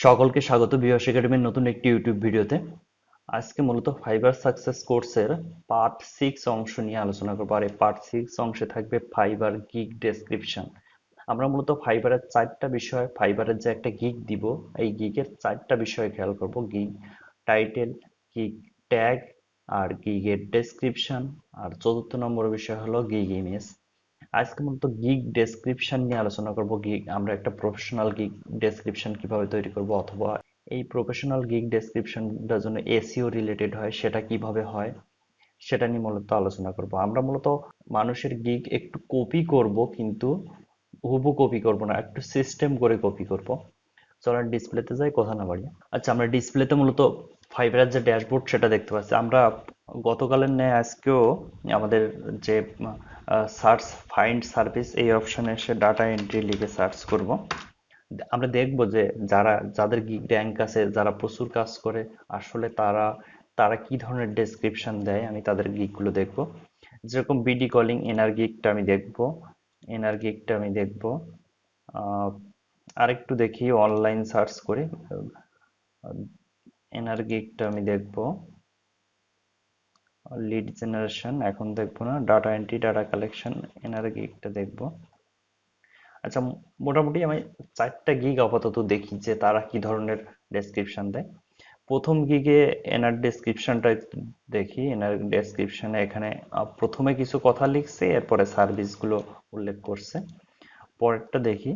সকলকে স্বাগত বিভাস একাডেমির নতুন একটি ইউটিউব ভিডিওতে। আজকে মূলত ফাইবার সাকসেস কোর্সের পার্ট 6 অংশ নিয়ে আলোচনা করবো। আর এই পার্ট 6 অংশে থাকবে ফাইবার গিগ ডেসক্রিপশন। আমরা মূলত ফাইবারের চারটা বিষয়, ফাইবারের যে একটা গিগ দিব, এই গিগের চারটা বিষয় খেয়াল করব: গিগ টাইটেল, গিগ ট্যাগ, আর গিগের ডেসক্রিপশন, আর চতুর্থ নম্বর বিষয় হলো গিগ ইমেজ। আজকে মূলত গিগ ডেসক্রিপশন নিয়ে আলোচনা করব। গিগ আমরা একটা প্রফেশনাল গিগ ডেসক্রিপশন কিভাবে তৈরি করব, অথবা এই প্রফেশনাল গিগ ডেসক্রিপশনটার জন্য এসইও রিলেটেড হয় সেটা কিভাবে হয়, সেটা নিয়ে মূলত আলোচনা করব। আমরা মূলত মানুষের গিগ একটু কপি করব, কিন্তু হুবহু কপি করব না, একটু সিস্টেম করে কপি করব। চলার ডিসপ্লেতে যাই, কথা না বাড়িয়ে। আচ্ছা, আমরা ডিসপ্লেতে মূলত ফাইবারের যে ড্যাশবোর্ড সেটা দেখতে পাচ্ছি। আমরা গতকালের ন্যায় আজকেও আমাদের যে সার্চ ফাইন্ড সার্ভিস এই অপশনে এসে ডাটা এন্ট্রি লিখে সার্চ করব। আমরা দেখব যে যাদের গিগ র্যাঙ্ক আছে, যারা প্রচুর কাজ করে, আসলে তারা তারা কি ধরনের ডেসক্রিপশন দেয়, আমি তাদের গিগগুলো দেখব। যেরকম বিডি কলিং এনআর গিগটা আমি দেখব, এনআর গিগটা আমি দেখব। আহ, আরেকটু দেখি অনলাইন সার্চ করে এনআর গিগটা আমি দেখব। লিড জেনারেশন এখন দেখবো না, ডাটা এন্ট্রি ডাটা কালেকশন এনআর গিগটা দেখবো। আচ্ছা, মোটামুটি আমি চারটা গিগ আপাতত দেখি যে তারা কি ধরনের ডেসক্রিপশন দেয়। প্রথম গিগে এনার ডেসক্রিপশনটা দেখি। এনার ডেসক্রিপশনে এখানে প্রথমে কিছু কথা লিখছে, এরপরে সার্ভিসগুলো উল্লেখ করছে। পরেরটা দেখি,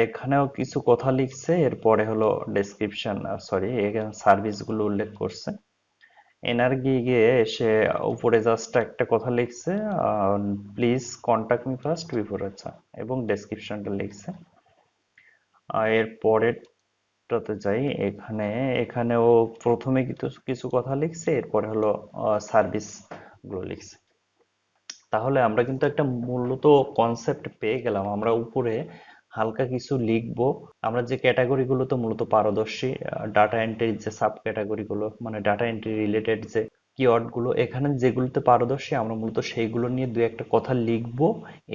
এখানেও কিছু কথা লিখছে, এরপরে হলো ডেসক্রিপশন, সরি, এখানে সার্ভিসগুলো উল্লেখ করছে। এনার গিগে এসে উপরে জাস্ট একটা কথা লিখছে, please contact me first before, আচ্ছা, এবং ডেসক্রিপশনটা লিখছে। আর এর পরেরটাতে যাই, এখানেও প্রথমে কিছু কিছু কথা লিখছে, এরপরে হলো সার্ভিস গুলো লিখছে। তাহলে আমরা কিন্তু একটা মূলত কনসেপ্ট পেয়ে গেলাম। আমরা উপরে হালকা কিছু লিখবো। আমরা যে ক্যাটাগরিগুলোতে মূলত পারদর্শী, ডাটা এন্ট্রির যে সাব ক্যাটাগরিগুলো, মানে ডাটা এন্ট্রি রিলেটেড যে কিওয়ার্ড গুলো, এখানে যেগুলোতে পারদর্শী আমরা মূলত সেইগুলো নিয়ে দু একটা কথা লিখবো।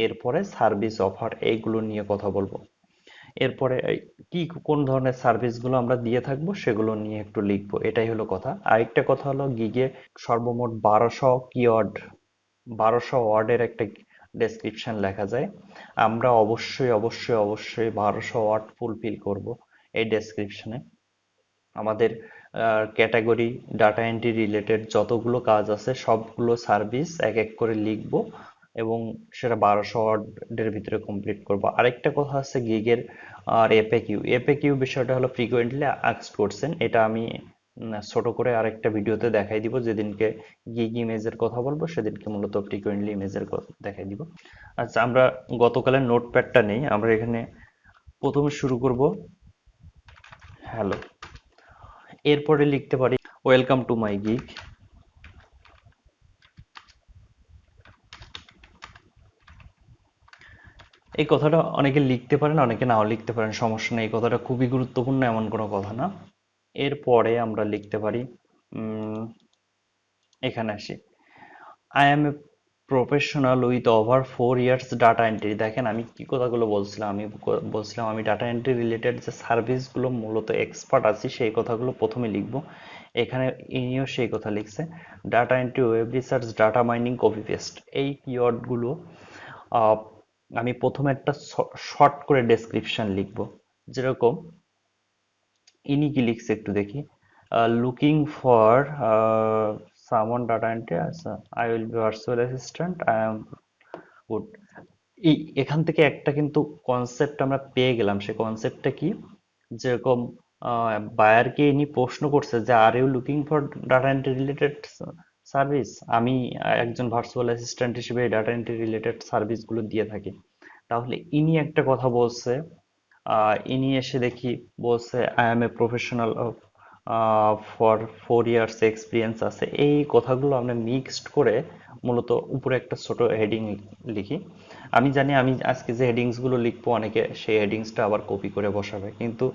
এরপরে সার্ভিস অফার এইগুলো নিয়ে কথা বলবো। এরপরে কি কোন ধরনের সার্ভিসগুলো আমরা দিয়ে থাকবো সেগুলো নিয়ে একটু লিখবো, এটাই হলো কথা। আরেকটা কথা হলো, গিগে সর্বমোট 1200 কিওয়ার্ড, 1200 ওয়ার্ডের একটা ডেসক্রিপশন লেখা যায়। আমরা অবশ্যই অবশ্যই অবশ্যই 1200 ওয়ার্ড ফুলফিল করব এই ডেসক্রিপশনে। আমাদের ক্যাটাগরি ডাটা এন্ট্রি রিলেটেড যতগুলো কাজ আছে সবগুলো সার্ভিস এক এক করে লিখব, এবং সেটা 1200 ওয়ার্ডের ভিতরে কমপ্লিট করব। আরেকটা কথা আছে গিগের আর এফএকিউ। এফএকিউ বিষয়টা হলো ফ্রিকোয়েন্টলি আস্কড কোশ্চেন। এটা আমি ছোট করে আরেকটা ভিডিওতে দেখাই দিব। যেদিনকে গিগ ইমেজের কথা বলবো সেদিনকে মূলত ফ্রিকোয়েন্টলি ইমেজের কথা দেখাই দিব। আচ্ছা, আমরা গতকালের নোটপ্যাডটা নেই, আমরা এখানে প্রথমে শুরু করব হ্যালো, এরপরে লিখতে পারি ওয়েলকাম টু মাই গিগ। এই কথাটা অনেকে লিখতে পারেন, অনেকে নাও লিখতে পারেন, সমস্যা নেই। এই কথাটা খুবই গুরুত্বপূর্ণ এমন কোনো কথা না। এরপরে আমরা লিখতে পারি, উম, এখানে আসি, I M a professional with over 4 years data entry. দেখেন আমি কি কথাগুলো বলছিলাম, আমি বলছিলাম আমি ডাটা এন্ট্রি রিলেটেড যে সার্ভিসগুলো মূলত এক্সপার্ট আছি, সেই কথাগুলো প্রথমে লিখবো। এখানে ইনিও সেই কথা লিখছে, data entry, web research, data mining, copy paste, এই কিওয়ার্ডগুলো আমি প্রথমে একটা শর্ট করে ডেসক্রিপশন লিখবো। যেরকম ইনি কি লিখছে একটু দেখি, লুকিং ফর সামন ডাটা এন্ট্রি, আচ্ছা, I will B virtual assistant, I am good. এই এখান থেকে একটা কিন্তু কনসেপ্ট আমরা পেয়ে গেলাম। সে কনসেপ্টটা কি? যেরকম বায়ারকে ইনি প্রশ্ন করছে যে are you looking for data entry related service. আমি একজন ভার্চুয়াল অ্যাসিস্ট্যান্ট হিসেবে ডাটা এন্ট্রি রিলেটেড সার্ভিসগুলো দিয়ে থাকি। তাহলে ইনি একটা কথা বলছে, ইনি এসে দেখি বলছে I M a professional for 4 years experience আছে। এই কথাগুলো আমরা মিক্সড করে মূলত উপরে একটা ছোট হেডিং লিখি। আমি জানি আমি আজকে যে হেডিংস গুলো লিখবো অনেকে সেই হেডিংসটা আবার কপি করে বসাবে, কিন্তু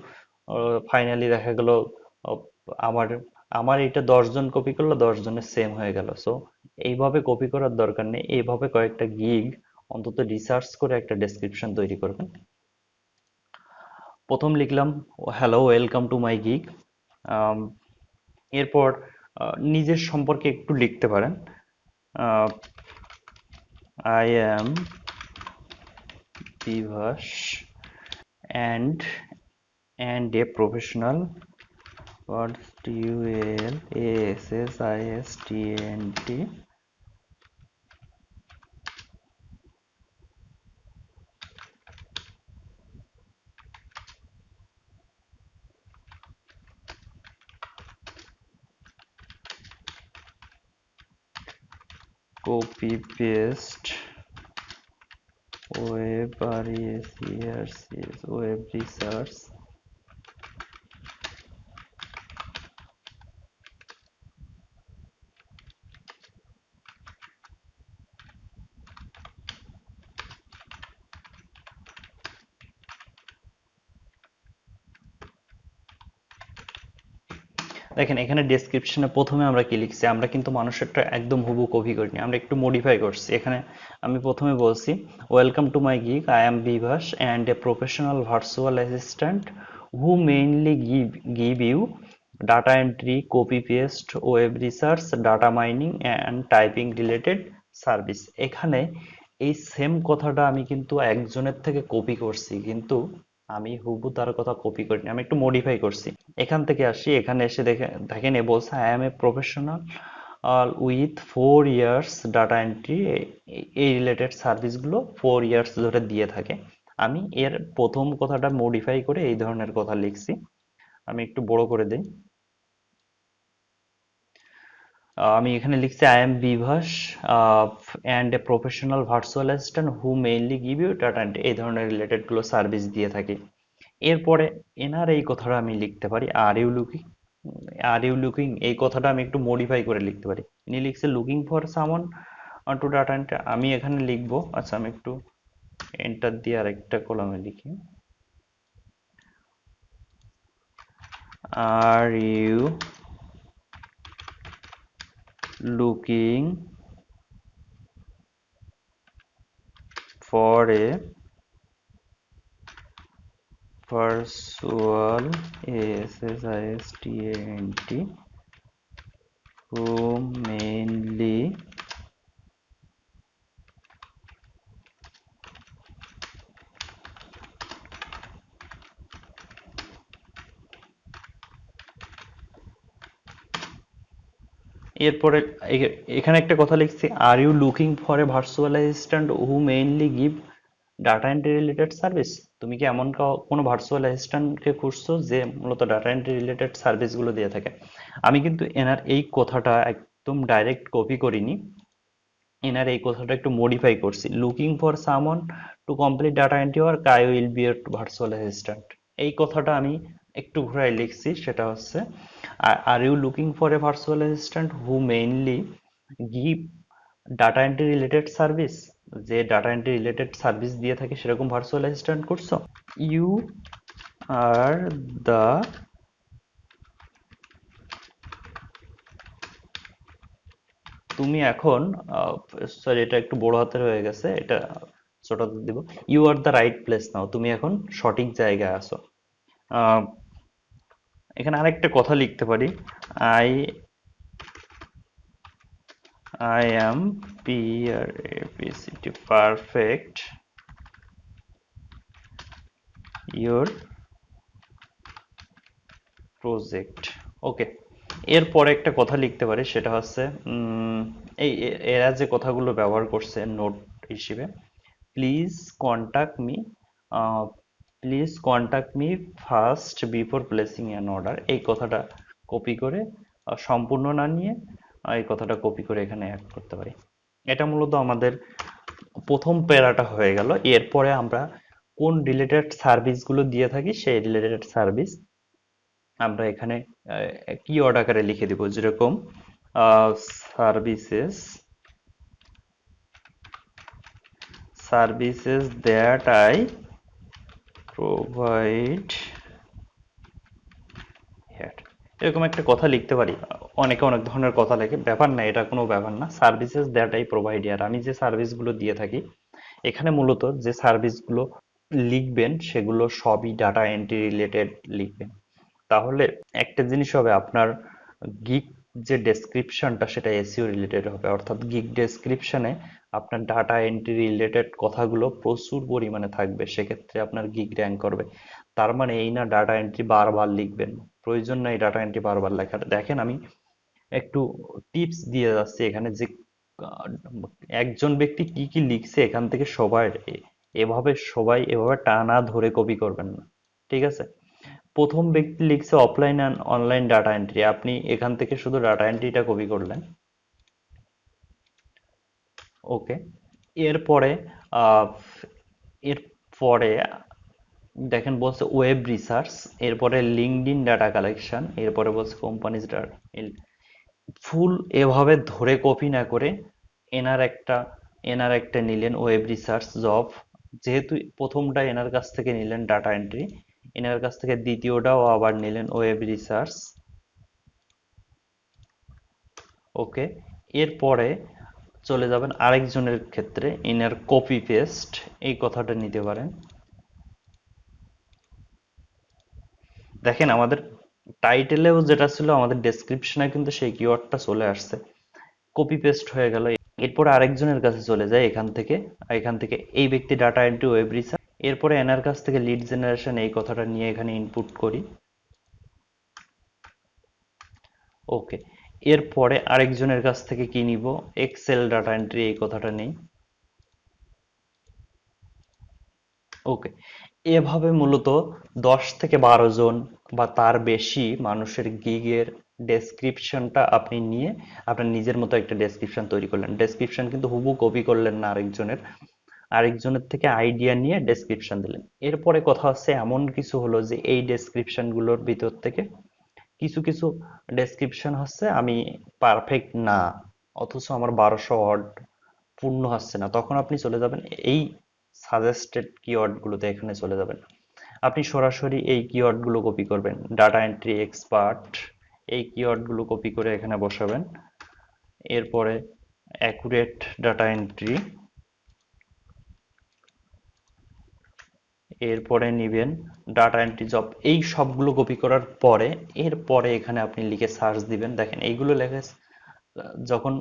ফাইনালি দেখা গেল আহ, আমার আমার এটা 10 জন কপি করলো, 10 জনের সেম হয়ে গেল। সো এইভাবে কপি করার দরকার নেই, এইভাবে কয়েকটা গিগ অন্তত রিসার্চ করে একটা ডেসক্রিপশন তৈরি করবেন। প্রথম লিখলাম hello welcome to my gig. এরপর নিজের সম্পর্কে একটু লিখতে পারেন। I am Bibhas and a professional. What's DULASSISTANT? Copy paste web research web research দেখেন এখানে ডেসক্রিপশনে প্রথমে আমরা কি লিখছি, আমরা কিন্তু মানুষেরটা একদম হুবহু কপি করিনি, আমরা একটু মডিফাই করছি। এখানে আমি প্রথমে বলছি welcome to my gig, I am Bibhas and a professional virtual assistant who mainly give you data entry, copy paste, web research, data mining and typing related service. এখানে এই সেম কথাটা আমি কিন্তু একজনের থেকে কপি করছি, কিন্তু আমি হুবহু তার কথা কপি করিনি, আমি একটু মডিফাই করছি। এখান থেকে আসি, এখানে এসে দেখেন এ বলছে I M a professional with 4 years data entry. এই রিলেটেড সার্ভিসগুলো 4 ইয়ার্স ধরে দিয়ে থাকে। আমি এর প্রথম কথাটা মডিফাই করে এই ধরনের কথা লিখছি। আমি একটু বড় করে দিই। আমি এখানে লিখছি I am Bibhas and a professional virtual assistant who mainly give you data entry, এই ধরনের রিলেটেড গুলো সার্ভিস দিয়ে থাকি। এরপরে এনার এই কথাটা আমি লিখতে পারি আর ইউ লুকিং, এই কথাটা আমি একটু মডিফাই করে লিখতে পারি। ইনি লিখছে looking for someone two data entry, আমি এখানে লিখবো, আচ্ছা আমি একটু এন্টার দিয়ে আরেকটা কলামে লিখি, are you looking for a virtual assistant who mainly এরপরে এখানে একটা কথা লিখছি, are you looking for a virtual assistant who mainly give data entry related service? তুমি কি এমন কোনো ভার্চুয়াল অ্যাসিস্ট্যান্টকে খুঁজছো যে মূলত ডাটা এন্ট্রি রিলেটেড সার্ভিসগুলো দিয়ে থাকে? আমি কিন্তু এনার এই কথাটা একদম ডাইরেক্ট কপি করিনি, এনার এই কথাটা একটু মডিফাই করছি। Looking for someone to complete data entry work I will be a virtual assistant, এই কথাটা আমি একটু ঘুরাই লিখছি, সেটা হচ্ছে are you looking for a virtual assistant who mainly give data entry related service, যে ডাটা এন্ট্রি রিলেটেড সার্ভিস দিয়ে থাকে সেরকম ভার্চুয়াল অ্যাসিস্ট্যান্ট করছো? ইউ আর দ্য তুমি এখন, সরি এটা একটু বড় হাতের হয়ে গেছে, এটা ছোট হাতের দিব। You are the right place now, তুমি এখন সঠিক জায়গায় আছো। আহ, এখানে আরেকটা কথা লিখতে পারি, I I am perfect your project. Okay, এরপরে একটা কথা লিখতে পারি, সেটা হচ্ছে এই এরা যে কথাগুলো ব্যবহার করছে নোট হিসেবে, please contact me, please contact me first before placing an order, এই কথাটা কপি করে সম্পূর্ণ না নিয়ে এই কথাটা কপি করে এখানে অ্যাড করতে পারি। এটা মূলত আমাদের প্রথম প্যারাটা হয়ে গেল। এরপরে আমরা কোন রিলেটেড সার্ভিসগুলো দিয়ে থাকি সেই রিলেটেড সার্ভিস আমরা এখানে কিওয়ার্ড আকারে লিখে দিব, যেরকম services services that I provide here, এরকম একটা কথা লিখতে পারি। অনেকে অনেক ধরনের কথা লেখে, ব্যাপার না, এটা কোনো ব্যাপার না। Services that I provide here, আমি যে সার্ভিসগুলো দিয়ে থাকি, এখানে মূলত যে সার্ভিসগুলো লিখবেন সেগুলো সবই ডাটা এন্ট্রি রিলেটেড লিখবেন। তাহলে একটা জিনিস হবে, আপনার গিগ যে ডেসক্রিপশনটা সেটা এসইও রিলেটেড হবে, অর্থাৎ গিগ ডেসক্রিপশনে আপনার ডাটা এন্ট্রি রিলেটেড কথাগুলো প্রচুর পরিমাণে থাকবে, সেক্ষেত্রে আপনার গিগ র্যাঙ্ক করবে। তার মানে এই না ডাটা এন্ট্রি বারবার লিখবেন, প্রয়োজন নাই ডাটা এন্ট্রি বারবার লেখার। দেখেন আমি একটু টিপস দিয়ে যাচ্ছি এখানে, যে আহ, একজন ব্যক্তি কি কি লিখছে এখান থেকে সবাই এভাবে টানা ধরে কপি করবেন না, ঠিক আছে? প্রথম ব্যক্তি লিখছে offline and online data entry, আপনি এখান থেকে শুধু ডাটা এন্ট্রিটা কপি করলেন। ওকে। এরপরে আহ, এরপরে দেখেন বলছে ওয়েব রিসার্চ, এরপরে লিঙ্কডইন ডাটা কালেকশন, এরপরে বলছে কোম্পানিজ ডাটা। ফুল এভাবে ধরে কপি না করে এনার একটা এনার একটা নিলেন ওয়েব রিসার্চ জব, যেহেতু প্রথমটা এনার কাছ থেকে নিলেন ডাটা এন্ট্রি, এনার কাছ থেকে দ্বিতীয়টাও আবার নিলেন ওয়েব রিসার্চ। ওকে। এরপরে চলে যাবেন আরেকজনের ক্ষেত্রে, ইনার কপি পেস্ট এই কথাটা নিতে পারেন। দেখেন আমাদের টাইটেলেও যেটা ছিল আমাদের ডেসক্রিপশনে কিন্তু সেই কিওয়ার্ডটা চলে আসছে, কপি পেস্ট হয়ে গেল। এরপর আরেকজনের কাছে চলে যায়, এখান থেকে এই ব্যক্তি ডাটা এন্ট্রি ওয়েব রিসার্চ, এরপরে এনার কাছ থেকে লিড জেনারেশন এই কথাটা নিয়ে এখানে ইনপুট করি। ওকে। এরপরে আরেকজনের কাছ থেকে কি নিব, এক্সেল ডাটা এন্ট্রি এই কথাটা নেই। ওকে। এভাবে মূলত 10 থেকে 12 জন বা তার বেশি মানুষের গিগের ডেসক্রিপশনটা আপনি নিয়ে আপনার নিজের মতো একটা ডেসক্রিপশন তৈরি করলেন। ডেসক্রিপশন কিন্তু হুবহু কপি করলেন না, আরেকজনের থেকে আইডিয়া নিয়ে ডেসক্রিপশন দিলেন। এরপরে কথা হচ্ছে এমন কিছু হলো যে এই ডেসক্রিপশন গুলোর ভিতর থেকে কিছু কিছু ডেসক্রিপশন হচ্ছে আমি পারফেক্ট না, অথচ আমার 1200 ওয়ার্ড পূর্ণ হচ্ছে না, তখন আপনি চলে যাবেন এই সাজেস্টেড কিওয়ার্ড গুলোতে, এখানে চলে যাবেন। আপনি সরাসরি এই কিওয়ার্ড গুলো কপি করবেন, ডাটা এন্ট্রি এক্সপার্ট এই কিওয়ার্ড গুলো কপি করে এখানে বসাবেন। এরপরে অ্যাকুরেট ডাটা এন্ট্রি, এরপরে নিবেন ডাটা এন্ট্রি জব, এই সবগুলো কপি করার পরে এরপরে এখানে আপনি লিখে সার্চ দিবেন। দেখেন এইগুলো লেখে যখন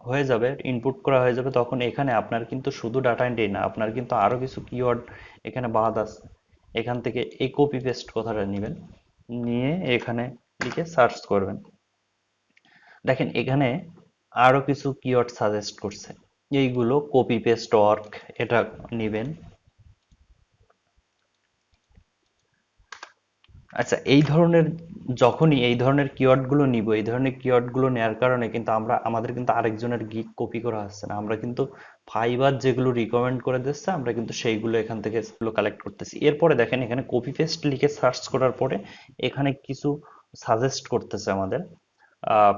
হয়ে যাবে, ইনপুট করা হয়ে যাবে, তখন এখানে আপনার কিন্তু শুধু ডাটা এন্ট্রি না, আপনার কিন্তু আরো কিছু কিওয়ার্ড এখানে বাদ আছে। এখান থেকে এই কপি পেস্ট কথাটা নেবেন, নিয়ে এখানে লিখে সার্চ করবেন। দেখেন এখানে আরো কিছু কিওয়ার্ড সাজেস্ট করছে, এইগুলো কপি পেস্ট ওয়ার্ক, এটা নিবেন। আচ্ছা, যখনই এই ধরনের কিওয়ার্ড গুলো নিব, এই ধরনের কিওয়ার্ড গুলো নেওয়ার কারণে কিন্তু আমাদের কিন্তু আরেকজনের গিগ কপি করা হচ্ছে না, আমরা কিন্তু ফাইবার যেগুলো রিকমেন্ড করে দিচ্ছে আমরা কিন্তু সেইগুলো এখান থেকে কালেক্ট করতেছি। এরপরে দেখেন এখানে কপি পেস্ট লিখে সার্চ করার পরে এখানে কিছু সাজেস্ট করতেছে আমাদের, আহ,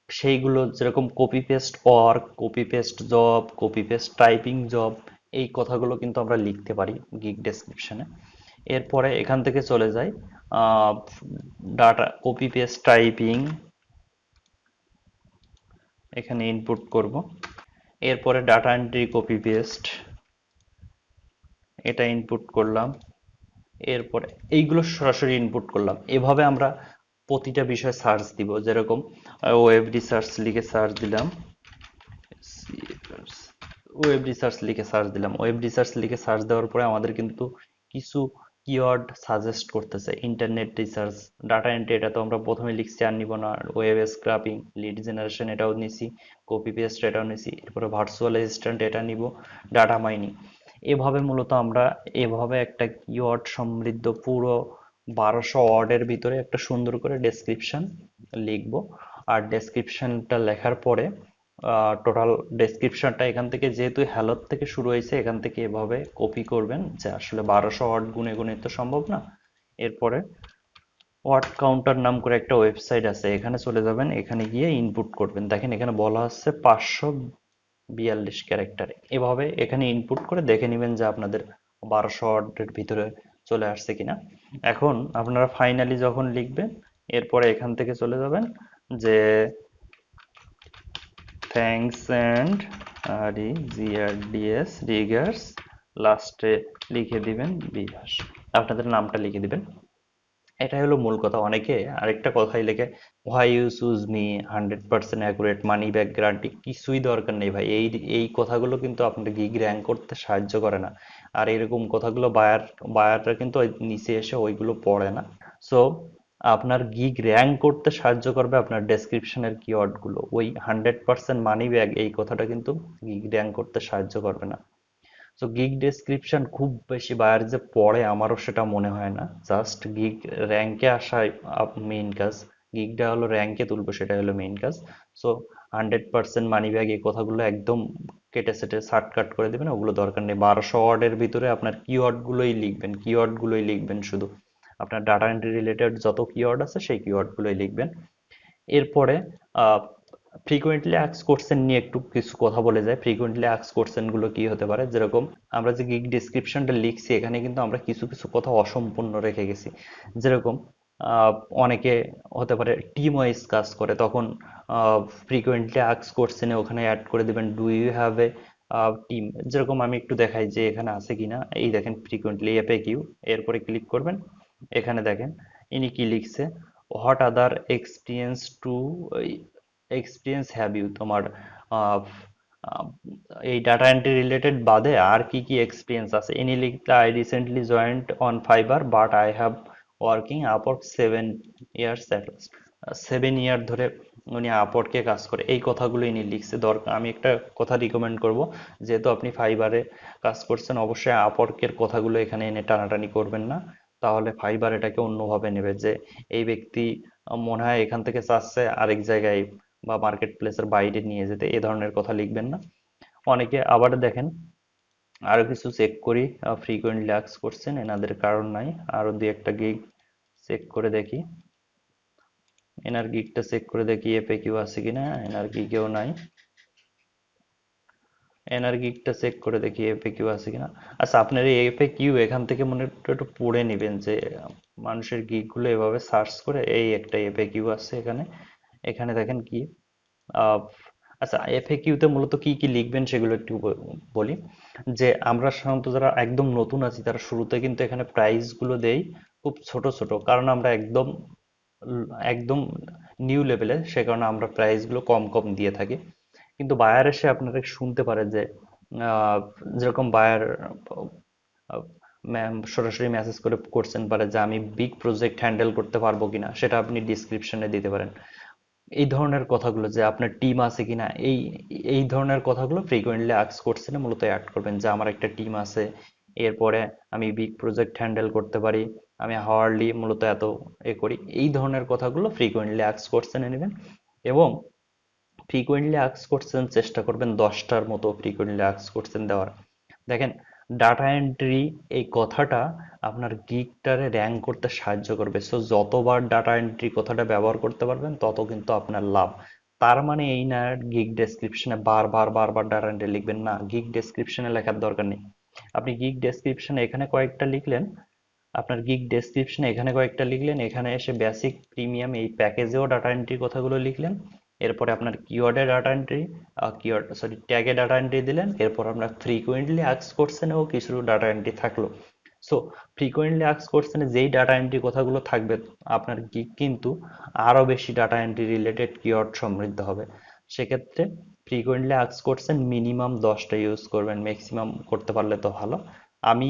সেইগুলো যেরকম copy paste work, copy paste job, copy paste typing job, এই কথাগুলো কিন্তু আমরা লিখতে পারি গিগ ডেসক্রিপশনে। এরপরে এখান থেকে চলে যাই ডাটা কপি পেস্ট টাইপিং, এখানে ইনপুট করব। এরপরে ডাটা এন্ট্রি কপি পেস্ট, এটা ইনপুট করলাম। এরপরে এইগুলো সরাসরি ইনপুট করলাম। এভাবে আমরা প্রতিটা বিষয় সার্চ দিব, যেরকম ওয়েব রিসার্চ লিখে সার্চ দিলাম, ওয়েব রিসার্চ লিখে সার্চ দেওয়ার পরে আমাদের কিন্তু কিছু কিওয়ার্ড সাজেস্ট করতেছে, ইন্টারনেট রিসার্চ, ডাটা এন্ট্রি এটা তো আমরা প্রথমে লিখছি আর নিব না, ওয়েব স্ক্রাপিং, লিড জেনারেশন এটাও নিছি, কপি পেস্ট এটাও নিছি, এরপরে ভার্চুয়াল অ্যাসিস্ট্যান্ট এটা নিব, ডাটা মাইনিং। এভাবে মূলত আমরা এভাবে একটা কিওয়ার্ড সমৃদ্ধ পুরো 1200 ওয়ার্ডের ভিতরে একটা সুন্দর করে ডেসক্রিপশন লিখবো। আর ডেসক্রিপশনটা লেখার পরে টোটাল ডেসক্রিপশনটা এখান থেকে, যেহেতু হ্যালোর থেকে শুরু হয়েছে, এখান থেকে এভাবে কপি করবেন, যে আসলে 1200 ওয়ার্ড গুনে গুনে তো সম্ভব না। এরপরে ওয়ার্ড কাউন্টার নাম করে একটা ওয়েবসাইট আছে, এখানে চলে যাবেন, এখানে গিয়ে ইনপুট করবেন। দেখেন এখানে বলা হচ্ছে 542 ক্যারেক্টারে, এভাবে এখানে ইনপুট করে দেখে নেবেন যে আপনাদের 1200 ওয়ার্ডের ভিতরে চলে আসছে কিনা। এখন আপনারা ফাইনালি যখন লিখবেন, এরপরে এখান থেকে চলে যাবেন যে thanks and REGRDS regards লাস্টে লিখে দিবেন বিভাস, আপনাদের নামটা লিখে দিবেন। এটাই হলো মূল কথা। অনেকে আরেকটা কথাই লেখে, why you choose me, 100% accurate, money back guarantee. কিছুই দরকার নেই ভাই, এই এই কথাগুলো কিন্তু আপনার গিগ র্যাঙ্ক করতে সাহায্য করে না। আর এরকম কথাগুলো বায়াররা কিন্তু ওই নিচে এসে ওইগুলো পড়ে না। সো আপনার গিগ র্যাঙ্ক করতে সাহায্য করবে আপনার ডেসক্রিপশনের কিওয়ার্ডগুলো। ওই 100% মানি ব্যাক এই কথাটা কিন্তু গিগ র্যাঙ্ক করতে সাহায্য করবে না। সো গিগ ডেসক্রিপশন খুব বেশি বায়ার যে পড়ে আমারও সেটা মনে হয় না। জাস্ট গিগ র্যাঙ্কে আসাই মেইন কাজ। গিগটা হলো র্যাঙ্কে তুলবো, সেটা হলো মেইন কাজ। সো 100% মানি ব্যাগ এই কথাগুলো একদম কেটে সেটে শার্টকাট করে দেবেন, ওগুলো দরকার নেই। 1200 ওয়ার্ডের ভিতরে আপনার কিওয়ার্ডগুলোই লিখবেন শুধু। আপনার ডাটা এন্ট্রি রিলেটেড যত কিওয়ার্ড আছে সেই কিওয়ার্ডগুলোই লিখবেন। এরপরে ফ্রিকোয়েন্টলি আস্ক কোশ্চেন নিয়ে একটু কিছু কথা বলে যায়। ফ্রিকোয়েন্টলি আস্ক কোশ্চেন গুলো কি হতে পারে, যেরকম আমরা যে গিগ ডিসক্রিপশনটা লিখছি এখানে কিন্তু আমরা কিছু কিছু কথা অসম্পূর্ণ রেখে গেছি। যেরকম আহ, অনেকে হতে পারে টিম ওয়াইজ কাজ করে, তখন ফ্রিকোয়েন্টলি আস্ক কোশ্চেনে ওখানে অ্যাড করে দিবেন do you have a team. যেরকম আমি একটু দেখাই যে এখানে আছে কিনা। এই দেখেন ফ্রিকোয়েন্টলি এফএকিউ, এরপরে ক্লিক করবেন। এখানে দেখেন ইনি কি লিখছে, what other experience have you, তোমার আহ, আহ, এই ডাটা এন্ট্রি রিলেটেড বাদে আর কি কি এক্সপিরিয়েন্স আছে। ইনি লিখতে, I recently joint on fibre but I have working Upwork 7 years at last. 7 ইয়ার ধরে উনি আপওয়ার্কে কাজ করে, এই কথাগুলো ইনি লিখছে। দরকার আমি একটা কথা রিকমেন্ড করব, যেহেতু আপনি ফাইবারে কাজ করছেন, অবশ্যই আপওয়ার্কের কথাগুলো এখানে এনে টানাটানি করবেন না। তাহলে ফাইবার এটাকে অন্যভাবে নেবে যে এই ব্যক্তি মনে হয় এখান থেকে চাচ্ছে আরেক জায়গায় বা মার্কেট প্লেসের বাইরে নিয়ে যেতে, এ ধরনের কথা লিখবেন না। অনেকে আবার দেখেন, আরো কিছু চেক করি। ফ্রিকোয়েন্টলি আস্ক করছেন এনাদের কারণ নাই, আরো দুই একটা গিগ চেক করে দেখি। এনার গিগটা চেক করে দেখি এপে কিউ আছে কিনা, এনার গিগেও নাই। এনার গিগটা চেক করে দেখি এপে কিউ আছে কিনা। আচ্ছা, আপনার এই এপে কিউ এখান থেকে মনে একটু একটু পড়ে নেবেন যে মানুষের গিগ গুলো এভাবে সার্চ করে এই একটা এপে কিউ আছে এখানে। এখানে দেখেন কি আহ, আচ্ছা, এফএকিউতে মূলত কি কি লিখবেন সেগুলো একটু বলি। যে আমরা সাধারণত যারা একদম নতুন আছি তারা শুরুতে কিন্তু এখানে প্রাইস গুলো দেই খুব ছোট ছোট, কারণ আমরা একদম নিউ লেভেলে, সে কারণে আমরা প্রাইস গুলো কম কম দিয়ে থাকি। কিন্তু বায়ার এসে আপনারা শুনতে পারে যে আহ, যেরকম বায়ার ম্যাম সরাসরি মেসেজ করে করছেন পারে যে আমি বিগ প্রজেক্ট হ্যান্ডেল করতে পারবো কিনা, সেটা আপনি ডিসক্রিপশনে দিতে পারেন। এই ধরনের কথাগুলো যে আপনার টিম আছে কিনা, এই এই ধরনের কথাগুলো ফ্রিকোয়েন্টলি আস্ক কোশ্চেনে মূলত অ্যাড করবেন যে আমার একটা টিম আছে, এরপরে আমি বিগ প্রজেক্ট হ্যান্ডেল করতে পারি, আমি হাওয়ারলি মূলত এত করি। এই ধরনের কথাগুলো ফ্রিকোয়েন্টলি আস্ক কোশ্চেনে নেবেন। এবং ফ্রিকোয়েন্টলি আস্ক কোশ্চেন চেষ্টা করবেন 10টার মতো ফ্রিকোয়েন্টলি আস্ক কোশ্চেন দেওয়ার। দেখেন, ডাটা এন্ট্রি এই কথাটা আপনার গিগটারে র্যাঙ্ক করতে সাহায্য করবে। সো যতবার ডাটা এন্ট্রি কথাটা ব্যবহার করতে পারবেন তত কিন্তু আপনার লাভ। তার মানে এই না গিগ ডেসক্রিপশনে বারবার ডাটা এন্ট্রি লিখবেন না, গিগ ডেসক্রিপশনে লেখার দরকার নেই। আপনি গিগ ডেসক্রিপশনে এখানে কয়েকটা লিখলেন, আপনার গিগ ডেসক্রিপশনে এখানে কয়েকটা লিখলেন, এখানে এসে বেসিক প্রিমিয়াম এই প্যাকেজেও ডাটা এন্ট্রি কথাগুলো লিখলেন। এরপরে আপনার কিওয়ার্ডে ডাটা এন্ট্রি, কিওয়ার্ড সরি ট্যাগে ডাটা এন্ট্রি দিলেন। এরপর আপনার ফ্রিকোয়েন্টলি আস্ক কোশ্চেনেও কিছু ডাটা এন্ট্রি থাকলো। সো ফ্রিকোয়েন্টলি আস্ক কোশ্চেনে যেই ডাটা এন্ট্রি কথাগুলো থাকবে, আপনার গিগ কিন্তু আরো বেশি ডাটা এন্ট্রি রিলেটেড কিওয়ার্ড সমৃদ্ধ হবে। সেক্ষেত্রে ফ্রিকোয়েন্টলি আস্ক কোশ্চেন মিনিমাম 10টা ইউজ করবেন, ম্যাক্সিমাম করতে পারলে তো ভালো। আমি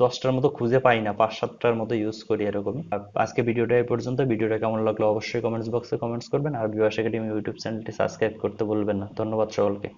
10টার মতো খুঁজে পাই না, 5-7টার মতো ইউজ করি এরকমই। আর আজকে ভিডিওটা এই পর্যন্ত। ভিডিওটা কেমন লাগলো অবশ্যই কমেন্টস বক্সে কমেন্টস করবেন। আর বিভাস একাডেমি ইউটিউব চ্যানেলটি সাবস্ক্রাইব করতে ভুলবেন না। ধন্যবাদ সকলকে।